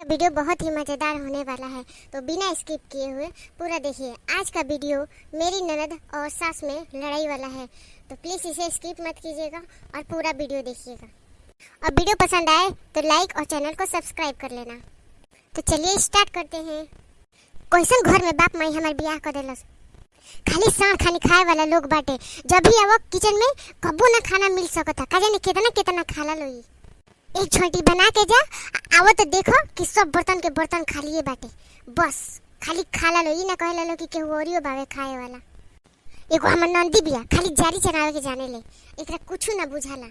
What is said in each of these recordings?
Video बहुत ही मज़ेदार होने वाला है, तो बिना स्किप किए हुए पूरा देखिए। आज का वीडियो मेरी ननद और सास में लड़ाई वाला है, तो प्लीज़ इसे स्किप मत कीजिएगा और पूरा वीडियो देखिएगा। और वीडियो पसंद आए तो लाइक और चैनल को सब्सक्राइब कर लेना। तो चलिए स्टार्ट करते हैं। कैसन घर में बाप माई हमारे ब्याह कर देलस, खाली साण खानी खाए वाला लोग बाटे। जब भी आवो किचन में कबो ना खाना मिल सकता, का जाने कितना कितना खाला लोई। एक छोटी बना के जा आवो तो देखो कि सब बर्तन के बर्तन खाली बाटे, बस खाली खाला लोई ना कहे लो कि केहू औरियो बावे खाए वाला। एगो हमर नंदी बिया खाली जारी चरावे के जाने ले, एकरा कुछ ना बुझाला।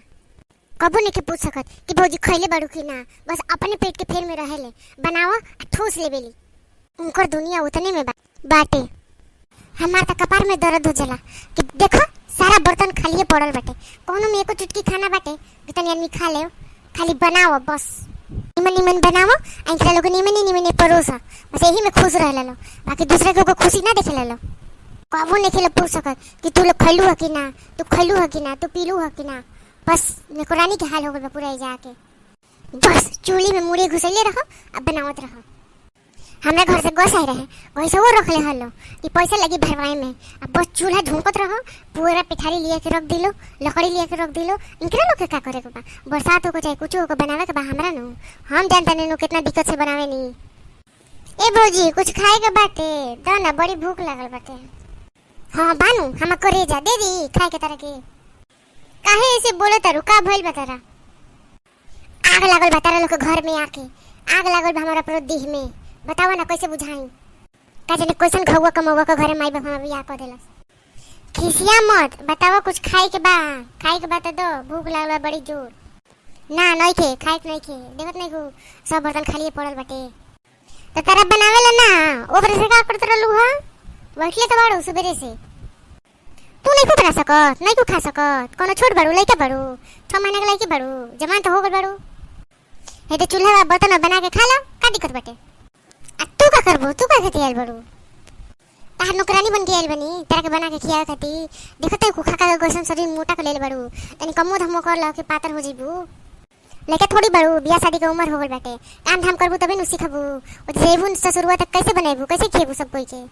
कबो नहीं के पूछ सकत कि भौजी खइले बाड़ू कि ना, बस अपने पेट के फेर में रहेले, बनावा ठोस लेबेली। उनकर दुनिया उतने में बाटे। हमार त कपार में दर्द हो जाला कि देखो सारा बर्तन खाली पड़ल बाटे, कोनो में एको चुटकी खाना बाटे जितनी आदमी खा ले। खाली बनाओ, बस निमन निमन बनाओ, आइकरा लोग निमन निमन परोसा, बस यही में खुश रह लो। बाकी दूसरे को खुशी ना देखे लो। कबो नहीं खेल पूछ सकत कि तू लोग खैलू है कि ना, तू खैलू है कि ना, तू पीलू है कि ना। बस निकोरानी के हाल हो गल पूरा जाके, बस चूल्ही में मुड़ी घुसैले रहो अब बनावत रहो। हमरा घर से गैस आए रहे, गैस वो रख ले हलो कि पैसा लगी भरवाए में। अब बस चूल्हा झोंकत रहो, पूरा पिठारी लिए के रख दिलो, लकड़ी लिए के रख दिलो। इनकरा लोग के का करे के बा, बरसात हो को चाहे कुछ हो को बनावे के बा। हमरा नु हम जानता नहीं नु कितना दिक्कत से बनावे नहीं। ए भौजी कुछ खाए के बाटे द ना, बड़ी भूख लागल बाटे। हां बानू हम करे जा दे दी खाए के तरह के। काहे ऐसे बोले तारू, का भइल बा तारा? आग लागल बा तारा लोग के घर में आके, आग लागल बा हमारा पूरा देह में। बतावा ना कैसे बुझाई, का जाने कैसन घौवा कमौवा के घरे माई बाप हम बियाह कर देलस। खिसिया मत, बतावा कुछ खाए के बा, खाए के बा त दो, भूख लागल बड़ी जोर। ना नहीं खे खाए के नहीं खे, देखत नहीं को सब बर्तन खाली पड़ल बाटे। त तारा बनावेला ना ओकरे से का करत रहलू ह? बैठले त बाड़ू सुबेरे से, तू नहीं को बना सकत, नहीं को खा सकत। कोनो छोट बाड़ू, लइका बाड़ू, 6 महीना के लइकी बाड़ू, जवान तो हो गल बाड़ू। हे तो चूल्हा बर्तन बना के खा ला, का दिक्कत बाटे? तू का करबो, तू का खाती आइल बड़ू? तार नौकरानी बन के आइल बनी तेरा के बना के खिया खाती। देखत है खा का गोसन शरीर मोटा के लेल बड़ू, तनी कमो धमो कर ला के पातर हो जीबू। लेके थोड़ी बड़ू, बियाह शादी के उम्र हो गल बाटे, काम धाम करबू तबे नु सीखबू। ओ जेबू ससुरवा तक कैसे बनाइबू, कैसे खिएबू सब कोई के?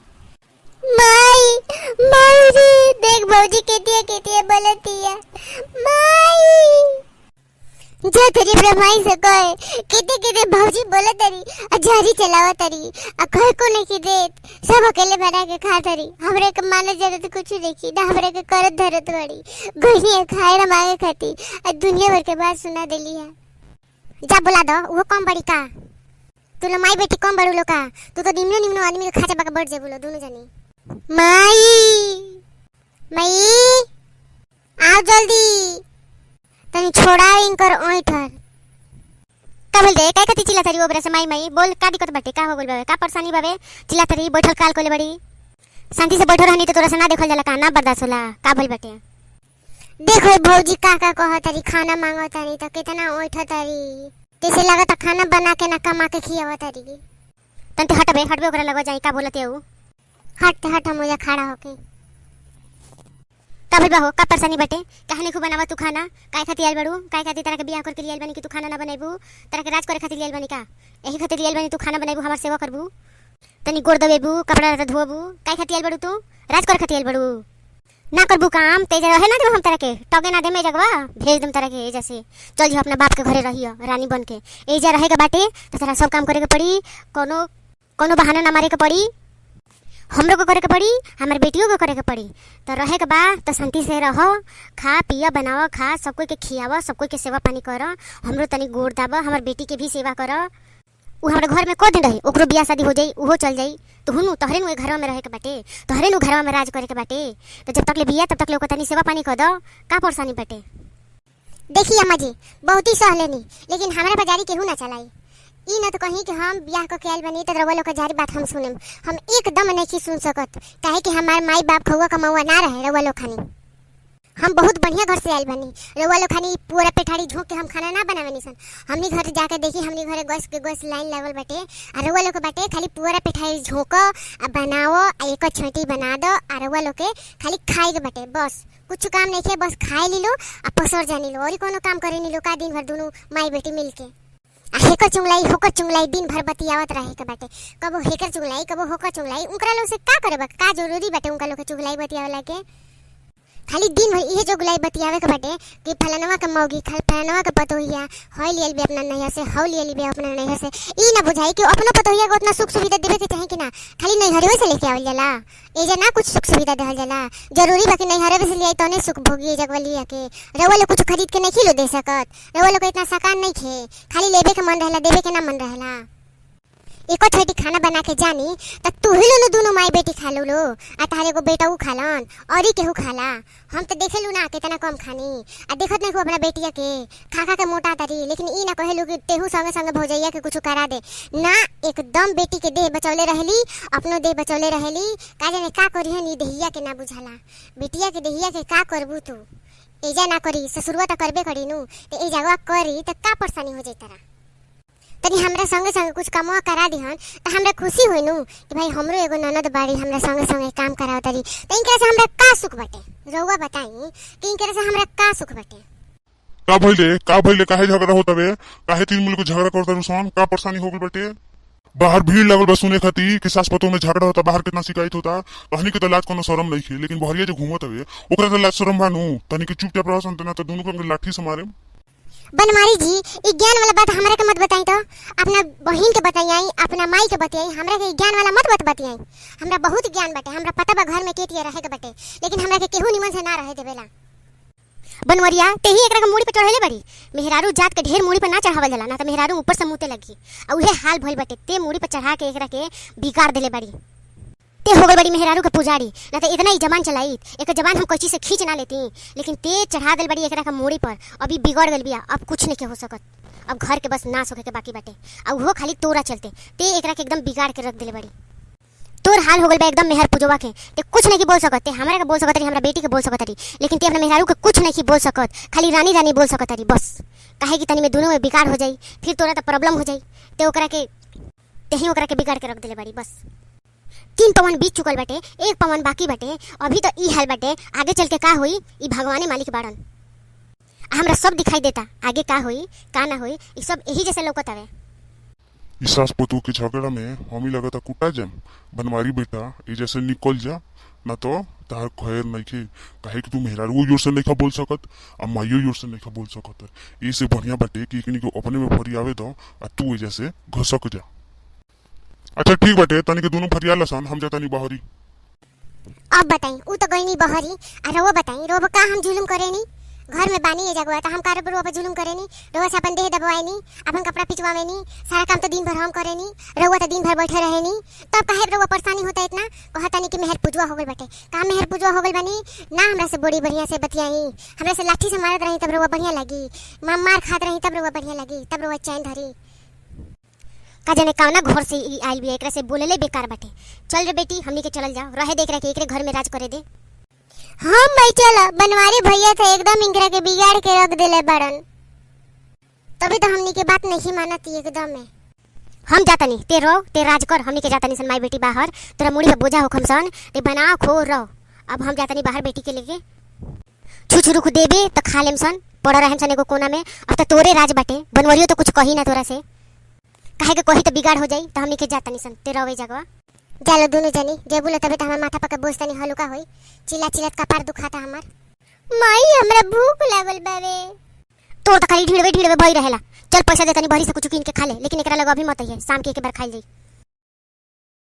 माई माई रे देख भौजी केतिया बोलतिया। माई जो तेरी ब्रह्माई से कहे किते भौजी बोले तरी अजारी चलावा तरी अखर को नहीं की देत, सब अकेले बना के खा तरी। हमरे के माने जरूरत कुछ नहीं की ना, हमरे के करत धरत बड़ी गइनी खाए ना मांगे खाती और दुनिया भर के बात सुना देली है। जा बुला दो, वो कम बड़ी का तू लो माई बेटी कम बड़ू लो का, तू तो निम्नो निम्नो आदमी के खाचा बाका बढ़ जे बोलो दोनों जनी। माई माई आओ जल्दी, तनी छोड़ा इनकर ओइठर। का बोल दे काय कती चिल्ला तरी ओबरा से माई माई बोल, का दिक्कत बाटे, का हो गइल बावे, का परेशानी बावे? चिल्ला तरी बैठल काल कोले बड़ी, शांति से बैठो रहनी तो तोरा से ना देखल जाला, का ना बर्दाश्त होला, का भइल बाटे? देखो भौजी का कह तरी खाना मांगो तरी त कितना ओइठ तरी, कैसे लागत खाना बना के ना कमा के खियाव तरी। तंते हटबे ओकरा लग जाई, का बोलते हो? हट हट हम जा खड़ा होके। का भइल बा हो, का परेशानी बाटे? काहे नहीं खूब बनावा तू खाना? काय खातिर आइल बड़ू? काय खातिर तरह के बियाह करके लियल बनी कि तू खाना ना बनाइबू? तरह के राज करे खातिर लियल बनी का? यही खातिर लियल बनी तू खाना बनाइबू, हमार सेवा करबू, तनी गोड़ दबेबू, कपड़ा धोबू? काय खातिर आइल बड़ू तू? राज करे खातिर आइल बड़ू? ना करबू काम तेज रहे ना दे हम तरह के टगे ना दे में जगवा भेज दम तरह के। जैसे चल जी अपना बाप के घरे रहियो रानी बन के, एजा रहे के बाटे तो तेरा सब काम करे के पड़ी, कोनो बहाना ना मारे के पड़ी। हमरो को करे के पड़ी, हमारे बेटियों को करे के पड़ी। तो रहे के बा तो शांति से रहो, खा पिया बनावा, खा सब कोई के खियावा, सब कोई के सेवा पानी कर, हमरो तनी गोड़ दाबा, हमार बेटी के भी सेवा कर। उ हमारे घर में को दिन रही, ओकरो बियाह शादी हो जाई, उहो चल जाई, तो हुनु तोहरे नु घर में रहे के बाटे, तोहरे नु घर में राज करे के बाटे। तो जब तक ले बियाह तब तक ले ओकर तनी सेवा पानी कर दो, का परेशानी बाटे? देखिए अम्मा जी बहुत ही सह लेनी, लेकिन हमारे बाजारी केहू ना चलाई। ई न तो कहीं कि हम बियाह को कैल बनी तो रवा लोग का जारी बात हम सुनम, हम एकदम नहीं सुन सकत। काहे कि हमार माई बाप खौवा कमौवा ना रहे रवा लोग खानी। हम बहुत बढ़िया घर से आइल बनी, रवा लोग खानी पूरा पेठारी झोंक के हम खाना ना बनावे निसन। हमनी घर जाके देखी, हमनी घरे गैस लाइन लागल बाटे, और रवा लोग के बाटे खाली पूरा पेठारी झोंको आ बनाओ आ एक छोटी बना दो, और रवा लोग के खाली खाए के बाटे, बस कुछ काम नहीं खे, बस खाए ली लो आ पसर जानी लो, और कोनो काम करे नी लो का दिन भर दोनों माई बेटी मिल के। हेकर चुंगलाई होकर चुंगलाई दिन भर बतियावत रहे के बाटे। कबो हेकर चुंगलाई कबो होकर चुंगलाई। उनकरा लोग से का करे बा, का जरूरी बाटे उनका लोग के चुंगलाई बतियावला के। खाली दिन भर इहे जो गुलाई बतियावे के बाटे कि फलानवा के मौगी फलानवा के पतोहिया हई लियल बे अपना नैहर से, हौ लियल बे अपना नैहर से। ई ना बुझाई कि अपनो पतोहिया को उतना सुख सुविधा देवे के चाहे कि ना खाली नैहरवे से लेके आवल जाला। एजा ना कुछ सुख सुविधा देहल जाला। जरूरी बा कि नैहरवे से लियाई तने सुख भोगी एजा वाली के। रउआ लोग कुछ खरीद के नहीं खिलो दे सकत। रउआ लोग इतना सकान नहीं खे, खाली लेबे के मन रहेला, देवे के ना मन रहेला। एको थोड़ी खाना बना के जानी त तू ही लो दोनों माई बेटी खा लो आ तारे को बेटा उ खालन और ही केहू खाला। हम तो देखेलू ना कितना कम खानी आ देखत नहीं को अपना बेटिया के खा खा के मोटा तारी। लेकिन ई ना कहेलू कि तेहू संगे संगे भौजैया के कुछ करा दे ना। एकदम बेटी के देह बचौले रहेली, अपनो देह बचौले रहेली। का जाने का करी है नी देहिया के ना बुझाला। बेटिया के देहिया के का करबू तू। एजा ना करी ससुरवा त करबे करी नु ते एजावा करी त का परेशानी हो जैतरा। तनी हमरा संगे संगे कुछ कमवा करा दिहन त हमरा खुशी होई नु कि भाई हमरो एगो ननद बाड़ी हमरा संगे संगे काम करावतरी। त इनकरा से हमरा का सुख बाटे, रउआ बताई कि इनकरा से हमरा का सुख बाटे। का भइले काहे झगड़ा होत हवे, काहे तीन मिल के झगड़ा करत रुसान, का परेशानी हो गइल बाटे। बाहर भीड़ लगल बा सुने खाती कि सास पतोह में झगड़ा होता, बाहर कितना शिकायत होता। कहनी के त लाज कोनो शरम नहीं खे, लेकिन बहरिया जो घूमत हवे ओकरा त लाज शरम बानू। तनी के चुपचाप रहसन तना त दोनों के लाठी से मारे। बनमारी जी ई ज्ञान वाला बात हमरा के मत बताई। तो अपना बहिन के बताई, अपना माई के बताई, हमरा के ज्ञान वाला मत बताई। हमरा बहुत ज्ञान बाटे, हमरा पता बा घर में केतिया रहे के बाटे, लेकिन हमरा के केहू निमन से ना रहे देवेला। बनवरिया तेही एकरा के मूड़ी पे चढ़ाइले बड़ी। मेहरारू जात के ढेर मूड़ी पे ना चढ़ावल जाला ना, त मेहरारू ऊपर से मुते लगी आ उहे हाल भइल बाटे। ते मूड़ी पे चढ़ा के एकरा के बिगाड़ देले बड़ी। ते हो गई बड़ी मेहरारू के पुजारी ना। तो इतना ही जबान चलाई एक जबान हम कोई से खींच ना लेती, लेकिन ते चढ़ा दिल बड़ी एकरा का मूड़ी पर। अभी बिगड़ गल बिया, अब कुछ नहीं के हो सकत। अब घर के बस नाश होके के बाकी बाटे आ वो खाली तोरा चलते। ते एकरा के एकदम बिगाड़ के रख दिले बड़ी। तोर हाल हो गल बा एकदम मेहर पुजवा के। ते कुछ नहीं बोल सकत, ते हमरा के बोल सकत रही, हमरा बेटी के बोल सकत रही, लेकिन ते अपना मेहरारू के कुछ नहीं बोल सकत। खाली रानी रानी बोल सकत रही बस। काहे कि तनी में दोनों में बिगाड़ हो जाई, फिर तोरा तो प्रॉब्लम हो जाई। ते ओकरा के तेही ओकरा के बिगाड़ के रख दिले बड़ी बस। 3 पवन बीत चुकल बाटे, 1 पवन बाकी बाटे। अभी तो ई हाल बाटे, आगे चल के का होई ई भगवाने मालिक बाड़न। हमरा सब दिखाई देता, आगे का होई का ना होई ई सब यही जैसे लौकत हवे। ई सास पतोह के झगड़ा में हमी लगता कुटा जाम। बनवारी बेटा ई जैसे निकल जा ना तो तार खैर नहीं खे। काहे कि तू मेहरारू जोर से नहीं बोल सकत आ माइयो जोर से नहीं बोल सकत। इससे बढ़िया बाटे कि एकनी को अपने में फरियावे दो आ तू जैसे घसक जा। अच्छा ठीक बाटे, तनी के दोनों फरिया लसन, हम जाता नहीं बाहरी। अब बताई ऊ तो गई नहीं बहरी आ रउआ बताई रउआ का हम जुलुम करेनी। घर में बानी ए जगवा त हम का रउआ पे जुलुम करेनी। रउआ से अपन देह दबवाएनी, अपन कपड़ा पिचवावेनी, सारा काम तो दिन भर हम करेनी। रउआ तो दिन भर बैठे रहेनी, तब काहे रउआ परेशानी होता इतना। कहतानी कि मेहर पुजवा हो गइल बाटे। का मेहर पुजवा हो गइल बानी ना। हमरा से बड़ी बढ़िया से बतियाई, हमरा से लाठी से मारत रही तब रउआ बढ़िया लगी, मार खात रही तब रउआ बढ़िया लगी, तब रउआ चैन धरी। का जाने कौना घर से ई आइल बिया, एकरा से बोलेले बेकार बाटे। चल रे बेटी हमनी के चलल जाओ, रहे देख रखे एकरे घर में राज करे दे। हम बैठल बनवारी भैया थे एकदम इंकरा के बिगाड़ के रख देले बड़न। तभी तो हमनी के बात नहीं मानती एकदम में। हम जाता नहीं ते रहो, ते राज कर, हमनी के जाता नहीं सन माई बेटी बाहर। तोरा मुड़ी पे बोझा हो खमसन ते बनाओ खो रहो। अब हम जाता नहीं बाहर बेटी के लेके। छुछु रुख देबे तो खा लेम सन, पड़ा रहम सन एगो कोना में। अब तो तोरे राज बाटे, बनवरियो तो कुछ कही ना तोरा से। काहे के कही तो बिगाड़ हो जाई, तो हमनी के जाता नहीं सन ते रहो जगवा। चलो दोनों जनी जे बोले तबे तो हमार माथा पके बोझ तनी हल्का होई। चिल्ला चिल्लात कपार दुखाता हमार। माई हमरा भूख लागल बावे। तोर तो खाली ढीड़वे ढीड़वे भई रहेला। चल पैसा दे तनी भरी से कुछ किन के खा ले, लेकिन एकरा लगे अभी मत आइए, शाम के एक बार खाई जाई।